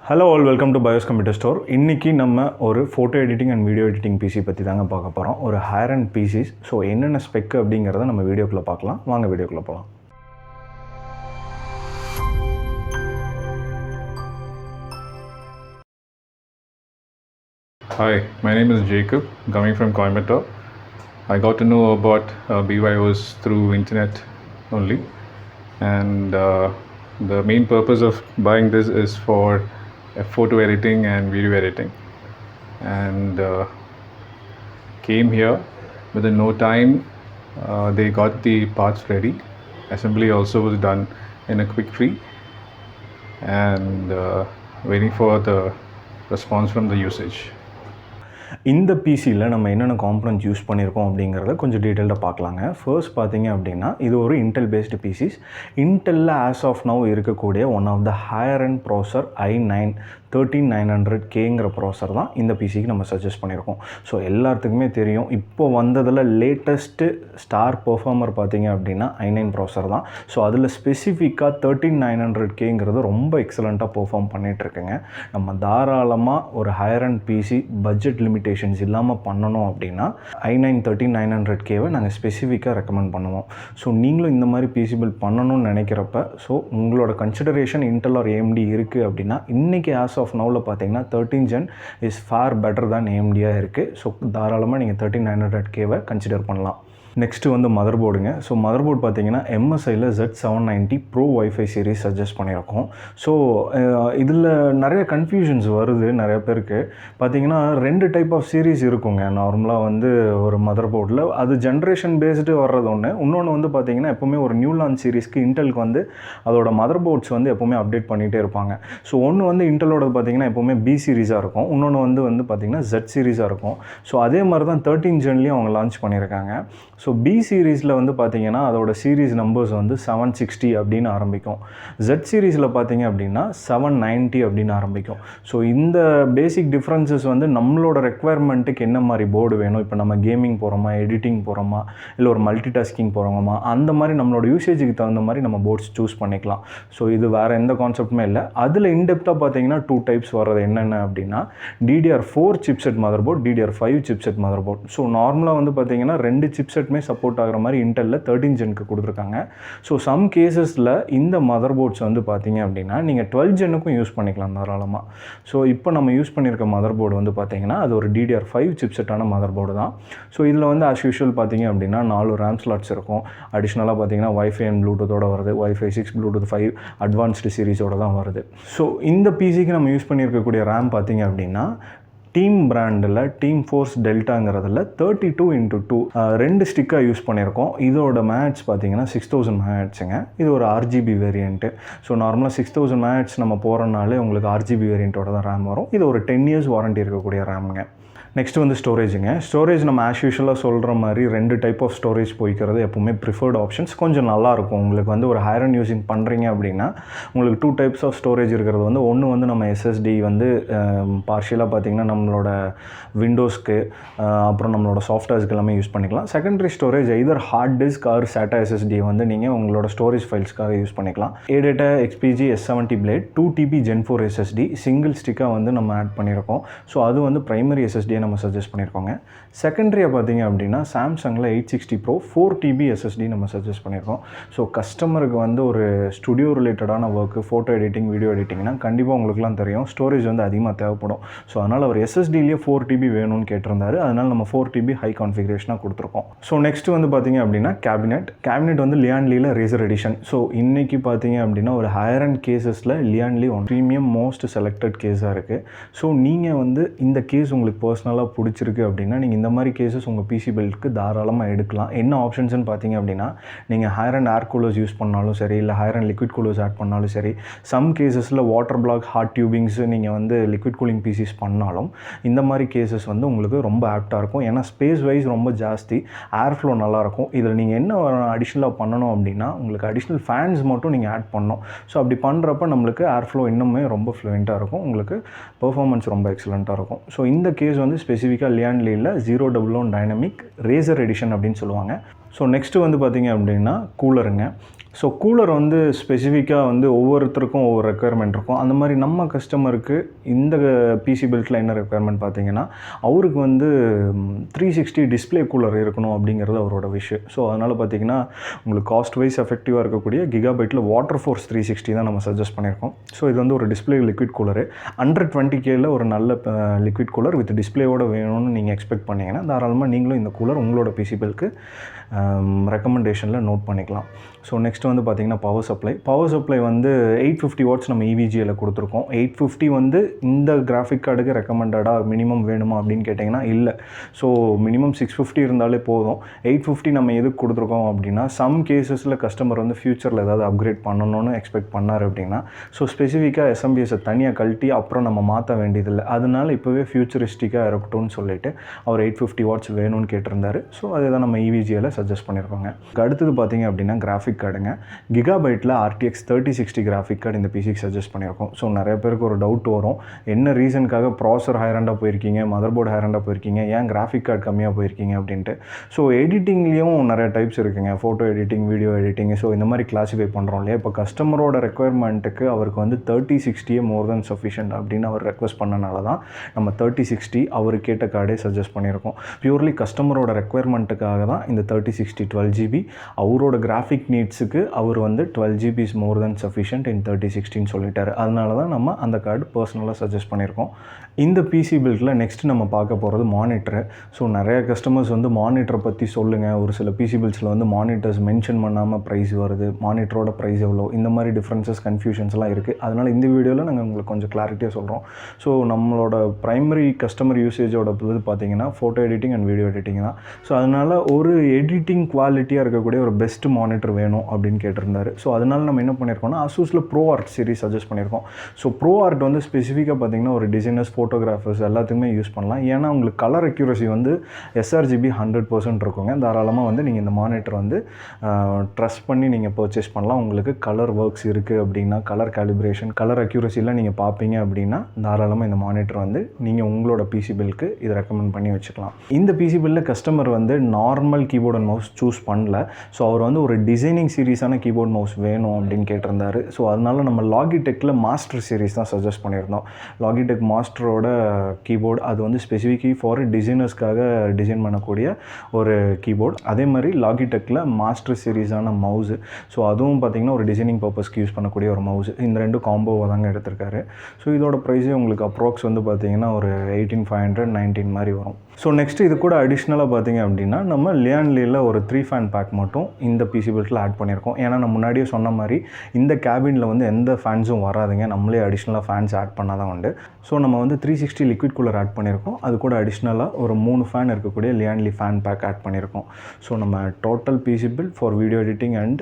Hello all, welcome to BYOS Computer Store. இன்னைக்கு நம்ம ஒரு photo editing and video editing PC பற்றி தாங்க பார்க்க போகிறோம். ஒரு ஹையர் அண்ட் பிசிஸ். ஸோ என்னென்ன ஸ்பெக் அப்படிங்கிறத நம்ம வீடியோக்குள்ளே பார்க்கலாம். வாங்க வீடியோக்குள்ளே போகலாம். Hi, my name is Jacob, coming from Coimbatore. I got to know about BYOS through internet only, and the main purpose of buying this is for photo editing and video editing, and came here within no time. They got the parts ready. Assembly also was done in a quick free, and waiting for the response from the usage. இந்த பிசியில் நம்ம என்னென்ன components use பண்ணியிருக்கோம் அப்படிங்கிறத கொஞ்சம் டீட்டெயில்டாக பார்க்கலாங்க. First பார்த்தீங்க அப்படின்னா இது ஒரு இன்டெல் பேஸ்டு பிசிஸ். இன்டெல்லில் ஆஸ் ஆஃப் நவ் இருக்கக்கூடிய one of the higher end processor i9-13900Kங்கிற ப்ராசர் தான் இந்த பிசிக்கு நம்ம சஜஸ்ட் பண்ணியிருக்கோம். ஸோ எல்லாத்துக்குமே தெரியும், இப்போ வந்ததில் லேட்டஸ்ட்டு ஸ்டார் பெர்ஃபார்மர் பார்த்தீங்க அப்படின்னா i9 ப்ராசர் தான். ஸோ அதில் ஸ்பெசிஃபிக்காக 13900Kங்கிறது ரொம்ப எக்ஸலண்ட்டாக பெர்ஃபார்ம் பண்ணிகிட்ருக்குங்க. நம்ம தாராளமாக ஒரு higher end PC budget limitations இல்லாமல் பண்ணணும் அப்படின்னா i9-13900Kவை நாங்கள் ஸ்பெசிஃபிக்காக ரெக்கமெண்ட் பண்ணுவோம். ஸோ நீங்களும் இந்த மாதிரி பிசி பில்ட் பண்ணணும்னு நினைக்கிறப்ப ஸோ உங்களோட கன்சிடரேஷன் இன்டெல் ஆர் AMD இருக்குது அப்படின்னா இன்றைக்கி ஆஸ் ஆஃப் நவுவில் பார்த்தீங்கன்னா 13th Gen is for better தான் AMDயாக இருக்குது. ஸோ தாராளமாக நீங்கள் 13900Kவை கன்சிடர் பண்ணலாம். நெக்ஸ்ட்டு வந்து மதர் போர்டுங்க. ஸோ மதர் போர்டு பார்த்தீங்கன்னா MSIயில் Z790 bro wifi series suggest பண்ணியிருக்கோம். ஸோ இதில் நிறைய கன்ஃபியூஷன்ஸ் வருது நிறைய பேருக்கு. பார்த்தீங்கன்னா 2 டைப் ஆஃப் சீரிஸ் இருக்குங்க நார்மலாக வந்து ஒரு மதர் போர்டில். அது ஜென்ரேஷன் பேஸ்டு வர்றது ஒன்று. இன்னொன்று வந்து பார்த்தீங்கன்னா எப்போவுமே ஒரு நியூ லான்ச் சீரிஸ்க்கு இன்டெலுக்கு வந்து அதோட மதர் போர்ட்ஸ் வந்து எப்போவுமே அப்டேட் பண்ணிகிட்டே இருப்பாங்க. ஸோ ஒன்று வந்து இன்டெலோட பார்த்தீங்கன்னா எப்போவுமே B சீரிஸாக இருக்கும், இன்னொன்று வந்து பார்த்தீங்கன்னா Z சீரிஸாக இருக்கும். ஸோ அதே மாதிரி தான் 13th Genலையும் அவங்க லான்ச் பண்ணியிருக்காங்க. ஸோ B சீரீஸில் வந்து பார்த்திங்கன்னா அதோட சீரீஸ் நம்பர்ஸ் வந்து 760 அப்படின்னு ஆரம்பிக்கும். Z சீரீஸில் பார்த்திங்க அப்படின்னா 790 அப்படின்னு ஆரம்பிக்கும். ஸோ இந்த பேசிக் டிஃப்ரென்சஸ் வந்து நம்மளோட ரெக்குவயர்மெண்ட்டுக்கு என்ன மாதிரி போர்டு வேணும், இப்போ நம்ம கேமிங் போகிறோமா, எடிட்டிங் போகிறோமா, இல்லை ஒரு மல்டி டாஸ்கிங் போகிறோமா, அந்த மாதிரி நம்மளோட யூசேஜுக்கு தகுந்த மாதிரி நம்ம போர்ட்ஸ் சூஸ் பண்ணிக்கலாம். ஸோ இது வேறு எந்த கான்செப்ட்டுமே இல்லை. அதில் இன்டெப்த்தாக பார்த்தீங்கன்னா 2 டைப்ஸ் வர்றது என்னென்ன அப்படின்னா DDR4 chipset motherboard, DDR5 chipset motherboard. So நார்மலாக வந்து பார்த்திங்கன்னா 2 சிப்செட்டுமே சப்போர்ட் ஆகிற மாதிரி இன்டெல்லில் 13th Genக்கு கொடுத்துருக்காங்க. ஸோ சம் கேசஸில் இந்த மதர் போர்ட்ஸ் வந்து பார்த்தீங்க அப்படின்னா நீங்கள் 12th Genக்கும் யூஸ் பண்ணிக்கலாம் தாராளமாக. ஸோ இப்போ நம்ம யூஸ் பண்ணியிருக்க மதர் போர்டு வந்து பார்த்தீங்கன்னா அது ஒரு DDR5 சிப்செட்டான மதர் போர்டு தான். ஸோ இதில் வந்து ஆஸ் யூஷுவல் பார்த்தீங்க அப்படின்னா 4 RAM ஸ்லாட்ஸ் இருக்கும். அடிஷ்னலாக பார்த்தீங்கன்னா வைஃபை அண்ட் ப்ளூடூத்தோட வருது. Wi-Fi 6, Bluetooth 5 அட்வான்ஸ்டு சீரிஸோடு தான் வருது. ஸோ இந்த பிசிக்கு நம்ம யூஸ் பண்ணியிருக்கக்கூடிய RAM பார்த்தீங்க அப்படின்னா டீம் பிராண்டில் டீம் ஃபோர்ஸ் டெல்டாங்கிறதுல 32x2 2 ஸ்டிக்காக யூஸ் பண்ணியிருக்கோம். இதோட மேட்ச் பார்த்தீங்கன்னா 6000 மேட்ச்சுங்க. இது ஒரு RGB வேரியண்ட்டு. ஸோ நார்மலாக 6000 மேட்ச் நம்ம போகிறனாலே உங்களுக்கு RGB வேரியண்ட்டோட தான் RAM வரும். இது ஒரு 10 years வாரண்ட்டி இருக்கக்கூடிய ரேமுங்க. நெக்ஸ்ட் வந்து ஸ்டோரேஜுங்க. ஸ்டோரேஜ் நம்ம ஆஸ் யூஷுவலாக சொல்கிற மாதிரி 2 டைப் ஆஃப் ஸ்டோரேஜ் போய்க்கிறது எப்போவுமே ப்ரிஃபர்டு ஆப்ஷன்ஸ். கொஞ்சம் நல்லாயிருக்கும் உங்களுக்கு வந்து ஒரு ஹையர் அண்ட் யூஸிங் பண்ணுறீங்க அப்படின்னா உங்களுக்கு 2 டைப்ஸ் ஆஃப் ஸ்டோரேஜ் இருக்கிறது வந்து ஒன்று வந்து நம்ம SSD வந்து பார்ஷியலாக பார்த்திங்கன்னா நம்மளோட விண்டோஸ்க்கு அப்புறம் நம்மளோட சாஃப்ட்வேர்ஸ்க்கு எல்லாமே யூஸ் பண்ணிக்கலாம். Secondary storage either hard disk or SATA SSD வந்து நீங்கள் உங்களோட ஸ்டோரேஜ் ஃபைல்ஸ்க்காக யூஸ் பண்ணிக்கலாம். ADATA XPG S70 Blade 2TB Gen 4 SSD single ஸ்டிக்காக வந்து நம்ம ஆட் பண்ணியிருக்கோம். ஸோ அது வந்து ப்ரைமரி SSD நம்ம சஜஸ்ட் பண்ணியிருக்கோங்க. செகண்டரியாக பார்த்தீங்க அப்படின்னா சாம்சங்கில் 860 Pro 4TB SSD நம்ம சஜஸ்ட் பண்ணியிருக்கோம். ஸோ கஸ்டமருக்கு வந்து ஒரு ஸ்டுடியோ ரிலேட்டடான ஒர்க்கு, ஃபோட்டோ எடிட்டிங், வீடியோ எடிட்டிங்னா கண்டிப்பாக உங்களுக்குலாம் தெரியும் ஸ்டோரேஜ் வந்து அதிகமாக தேவைப்படும். ஸோ அதனால் அவர் SSDலேயே 4TB வேணும்னு கேட்டிருந்தாரு. அதனால் நம்ம 4TB ஹை கான்ஃபிகரேஷனாக கொடுத்துருக்கோம். ஸோ நெக்ஸ்ட்டு வந்து பார்த்தீங்க அப்படின்னா கேபினெட் வந்து லியான்லியில் ரேசர் எடிஷன். ஸோ இன்றைக்கி பார்த்தீங்க அப்படின்னா ஒரு ஹையர் அண்ட் கேசஸில் Lian Li one premium most selected கேஸாக இருக்குது. ஸோ நீங்கள் வந்து இந்த கேஸ் உங்களுக்கு பர்சனலாக பிடிச்சிருக்கு அப்படின்னா நீங்கள் இந்த மாதிரி கேசஸ் உங்கள் பிசி பில்டுக்கு தாராளமாக எடுக்கலாம். என்ன ஆப்ஷன்ஸ்னு பார்த்தீங்க அப்படின்னா நீங்கள் higher end air coolers use பண்ணாலும் சரி, இல்லை higher end liquid coolers add பண்ணாலும் சரி, சம் கேசஸில் வாட்டர் பிளாக், ஹாட் டியூபிங்ஸ் நீங்கள் வந்து லிக்விட் கூலிங் பிசிஸ் பண்ணாலும் இந்த மாதிரி கேசஸ் வந்து உங்களுக்கு ரொம்ப ஆப்டாக இருக்கும். ஏன்னா ஸ்பேஸ் வைஸ் ரொம்ப ஜாஸ்தி, ஏர் ஃப்ளோ நல்லாயிருக்கும். இதில் நீங்கள் என்ன அடிஷ்னலாக பண்ணணும் அப்படின்னா உங்களுக்கு அடிஷ்னல் ஃபேன்ஸ் மட்டும் நீங்கள் ஆட் பண்ணணும். ஸோ அப்படி பண்ணுறப்ப நம்மளுக்கு ஏர் ஃப்ளோ இன்னுமே ரொம்ப ஃப்ளூயண்ட்டாக இருக்கும், உங்களுக்கு பெர்ஃபார்மன்ஸ் ரொம்ப எக்ஸலண்ட்டாக இருக்கும். ஸோ இந்த கேஸ் வந்து ஸ்பெசிஃபிக்காக லியான்லியில் 011 டைனமிக் ரேசர் எடிஷன் அப்படின்னு சொல்லுவாங்க. ஸோ நெக்ஸ்ட்டு வந்து பார்த்திங்க அப்படின்னா கூலருங்க. ஸோ கூலர் வந்து ஸ்பெசிஃபிக்காக வந்து ஒவ்வொருத்தருக்கும் ஒவ்வொரு ரெக்குயர்மெண்ட் இருக்கும். அந்த மாதிரி நம்ம கஸ்டமருக்கு இந்த பிசி பில்ட்டில் என்ன ரெக்குயர்மெண்ட் பார்த்தீங்கன்னா, அவருக்கு வந்து 360 டிஸ்பிளே கூலர் இருக்கணும் அப்படிங்கிறது அவரோட விஷ். ஸோ அதனால் பார்த்திங்கன்னா உங்களுக்கு காஸ்ட் வைஸ் எஃபெக்டிவாக இருக்கக்கூடிய கிகாபைட்டில் வாட்டர் ஃபோர்ஸ் 360 தான் நம்ம சஜஸ்ட் பண்ணியிருக்கோம். ஸோ இது வந்து ஒரு டிஸ்பிளே லிக்விட் கூலரு. 120Kல ஒரு நல்ல லிக்விட் கூலர் வித் டிஸ்பிளேவோட வேணும்னு நீங்கள் எக்ஸ்பெக்ட் பண்ணிங்கன்னா தாராளமாக நீங்களும் இந்த கூலர் உங்களோட பிசி பில்க்கு ரெக்கமெண்டேஷனில் நோட் பண்ணிக்கலாம். ஸோ நெக்ஸ்ட் வந்து பார்த்திங்கன்னா பவர் சப்ளை வந்து 850 வாட்ஸ் நம்ம EVGAல கொடுத்துருக்கோம். 850 வந்து இந்த கிராஃபிக் கார்டுக்கு ரெக்கமெண்டடாக மினிமம் வேணுமா அப்படின்னு கேட்டிங்கன்னா இல்லை. ஸோ மினிமம் 650 இருந்தாலே போதும். 850 நம்ம எதுக்கு கொடுத்துருக்கோம் அப்படின்னா, சம் கேசஸில் கஸ்டமர் வந்து ஃப்யூச்சரில் ஏதாவது அப்கிரேட் பண்ணணும்னு எக்ஸ்பெக்ட் பண்ணார் அப்படின்னா, ஸோ ஸ்பெசிஃபிக்காக SMBSஐ தனியாக கழட்டி அப்புறம் நம்ம மாற்ற வேண்டியதில்லை. அதனால இப்போவே ஃப்யூச்சரிஸ்டிக்காக இருக்கட்டும்னு சொல்லிட்டு அவர் 850 வாட்ஸ் வேணும்னு கேட்டிருந்தார். ஸோ அதை தான் நம்ம EVGAல சஜஸ்ட் பண்ணியிருக்கோங்க. அடுத்தது பார்த்திங்க அப்படின்னா கிராஃபிக் கார்டுங்க. கிகாபைட்டில் RTX 3060 கிராஃபிக் கார்டு இந்த பிசிக்கு சஜஸ்ட் பண்ணியிருக்கோம். ஸோ நிறைய பேருக்கு ஒரு டவுட் வரும், என்ன ரீசனுக்காக ப்ராசர் ஹைரண்டாக போயிருக்கீங்க, மதர் போர்டு ஹைரண்டாக போயிருக்கீங்க, ஏன் கிராஃபிக் கார்டு கம்மியாக போயிருக்கீங்க அப்படின்ட்டு. ஸோ எடிட்டிங்லேயும் நிறைய டைப்ஸ் இருக்குங்க. Photo editing, video editing. So இந்த மாதிரி கிளாஸிஃபை பண்ணுறோம் இல்லையா. இப்போ கஸ்டமரோட ரெக்குயர்மெண்ட்டுக்கு அவருக்கு வந்து 3060 மோர் தென் சஃபிஷியன்ட் அப்படின்னு அவர் ரெக்வஸ்ட் பண்ணனால தான் நம்ம 3060 அவர் கேட்ட கார்டே சஜஸ்ட் பண்ணியிருக்கோம். பியூர்லி கஸ்டமரோட ரெக்குயர்மெண்ட்டுக்காக தான் இந்த 3060 12GB. அவரோட கிராஃபிக் நீட்ஸுக்கு அவர் வந்து 12GB is more then sufficient இன் 3060 சொல்லிட்டாரு. அதனால தான் நம்ம அந்த கார்டு பர்சனலாக சஜஸ்ட் பண்ணியிருக்கோம். இந்த பிசி பில்டில் நெக்ஸ்ட் நம்ம பார்க்க போகிறது மானிட்டரு. ஸோ நிறைய கஸ்டமர்ஸ் வந்து மானிட்டரை பற்றி சொல்லுங்கள், ஒரு சில பிசி பில்ஸில் வந்து மானிட்டர்ஸ் மென்ஷன் பண்ணாமல் ப்ரைஸ் வருது, மானிட்டரோட ப்ரைஸ் எவ்வளோ, இந்த மாதிரி டிஃப்ரென்சஸ் கன்ஃபியூஷன்ஸ்லாம் இருக்குது. அதனால் இந்த வீடியோவில் நாங்கள் உங்களுக்கு கொஞ்சம் கிளாரிட்டியாக சொல்கிறோம். ஸோ நம்மளோட ப்ரைமரி கஸ்டமர் யூசேஜோட இது பார்த்திங்கன்னா photo editing and video editing தான். ஸோ அதனால் ஒரு எடிட்டிங் குவாலிட்டியாக இருக்கக்கூடிய ஒரு பெஸ்ட் மானிட்டர் வேணும் அப்படின்னு கேட்டிருந்தாரு. ஸோ அதனால் நம்ம என்ன பண்ணியிருக்கோம்னா அசூஸில் ப்ரோ ஆர்ட் சீரிஸ் சஜஸ்ட் பண்ணியிருக்கோம். ஸோ ப்ரோ ஆர்ட் வந்து ஸ்பெசிஃபிக்காக பார்த்திங்கன்னா ஒரு டிசைனர்ஸ், ஃபோட்டோகிராஃபர்ஸ் எல்லாத்துக்குமே யூஸ் பண்ணலாம். ஏன்னா உங்களுக்கு கலர் அக்யூரசி வந்து sRGB 100% இருக்குங்க. தாராளமாக வந்து நீங்கள் இந்த மானிட்டர் வந்து ட்ரஸ்ட் பண்ணி நீங்கள் பர்ச்சேஸ் பண்ணலாம். உங்களுக்கு கலர் ஒர்க்ஸ் இருக்குது அப்படின்னா, கலர் கேலிப்ரேஷன், கலர் அக்யூரசிலாம் நீங்கள் பார்ப்பீங்க அப்படின்னா தாராளமாக இந்த மானிட்டர் வந்து நீங்கள் உங்களோட பிசி பில்க்கு இதை ரெக்கமெண்ட் பண்ணி வச்சுக்கலாம். இந்த பிசி பில்லில் கஸ்டமர் வந்து normal keyboard and mouse choose பண்ணல. ஸோ அவர் வந்து ஒரு டிசைனிங் சீரிஸான கீபோர்ட் மவுஸ் வேணும் அப்படின்னு கேட்டிருந்தாரு. ஸோ அதனால் நம்ம லாகிடெக்கில் மாஸ்டர் சீரிஸ் தான் சஜஸ்ட் பண்ணியிருந்தோம். லாகிடெக் மாஸ்டரோட கீபோர்டு அது வந்து ஸ்பெசிஃபிக்கி ஃபார் டிசைனர்ஸ்க்காக டிசைன் பண்ணக்கூடிய ஒரு கீபோர்டு. அதே மாதிரி லாகிடெக்கில் மாஸ்டர் சீரிஸான மவுஸு. ஸோ அதுவும் பார்த்திங்கன்னா ஒரு டிசைனிங் பர்பஸ்க்கு யூஸ் பண்ணக்கூடிய ஒரு மவுஸ். இந்த ரெண்டும் காம்போவாக தாங்க எடுத்திருக்காரு. ஸோ இதோட ப்ரைஸே உங்களுக்கு அப்ராக்ஸ் வந்து பார்த்திங்கன்னா ஒரு 18,500 19 மாதிரி வரும். ஸோ நெக்ஸ்ட்டு இது கூட அடிஷ்னலாக பார்த்திங்க அப்படின்னா நம்ம லியான்லியில் ஒரு 3 ஃபேன் பேக் மட்டும் இந்த பிசி பில்ட்டில் ஆட் பண்ணியிருக்கோம். ஏன்னா நான் முன்னாடியே சொன்ன மாதிரி இந்த கேபினில் வந்து எந்த ஃபேன்ஸும் வராதுங்க, நம்மளே அடிஷ்னலாக ஃபேன்ஸ் ஆட் பண்ணால் தான் உண்டு. ஸோ நம்ம வந்து 360 லிக்விட் கூலர் ஆட் பண்ணியிருக்கோம். அது கூட அடிஷ்னலாக ஒரு 3 ஃபேன் இருக்கக்கூடிய லியான்லி ஃபேன் பேக் ஆட் பண்ணியிருக்கோம். ஸோ நம்ம total PC build for video editing and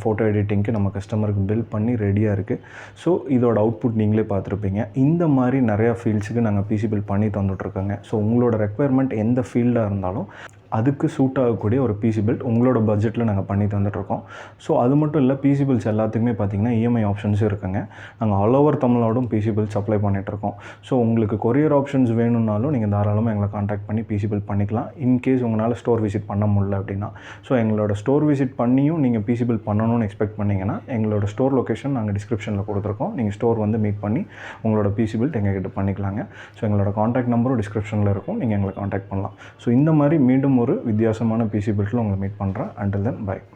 photo எடிட்டிங்க்கு நம்ம கஸ்டமருக்கு பில் பண்ணி ரெடியாக இருக்குது. ஸோ இதோட அவுட்புட் நீங்களே பார்த்துருப்பீங்க. இந்த மாதிரி நிறையா ஃபீல்ட்ஸுக்கு நாங்கள் பிசி பில் பண்ணி தந்துட்டுருக்கோங்க. ஸோ உங்களோட ரெக்குயர்மெண்ட் எந்த ஃபீல்டாக இருந்தாலும் அதுக்கு சூட் ஆகக்கூடிய ஒரு பிசி பில்ட் உங்களோட பட்ஜெட்டில் நாங்கள் பண்ணி தந்துட்டுருக்கோம். ஸோ அது மட்டும் இல்லை, பிசி பில்ஸ் எல்லாத்துக்குமே பார்த்திங்கன்னா இஎம்ஐ ஆப்ஷன்ஸும் இருக்குங்க. நாங்கள் ஆல் ஓவர் தமிழ்நாடும் பிசி பில் சப்ளை பண்ணிகிட்ருக்கோம். ஸோ உங்களுக்கு கொரியர் ஆப்ஷன்ஸ் வேணும்னாலும் நீங்கள் தாராளமாக எங்களை காண்டாக்ட் பண்ணி பிசி பில் பண்ணிக்கலாம். இன்கேஸ் உங்களால் ஸ்டோர் விசிட் பண்ண முடியல அப்படின்னா. ஸோ எங்களோட ஸ்டோர் விசிட் பண்ணியும் நீங்கள் பிசி பில் பண்ணணும்னு எக்ஸ்பெக்ட் பண்ணிங்கன்னா எங்களோட ஸ்டோர் லொக்கேஷன் நாங்கள் டிஸ்கிரிப்ஷனில் கொடுத்துருக்கோம். நீங்கள் ஸ்டோர் வந்து மீட் பண்ணி உங்களோட பிசி பில்ட் எங்ககிட்ட பண்ணிக்கலாங்க. ஸோ எங்களோட காண்டாக்ட் நம்பரும் டிஸ்கிரிப்ஷனில் இருக்கும், நீங்கள் எங்களை காண்டாக்ட் பண்ணலாம். ஸோ இந்த மாதிரி மீண்டும் ஒரு வித்தியாசமான பிசி பில்ட்டில் உங்களை மீட் பண்ணுறேன். Until then by.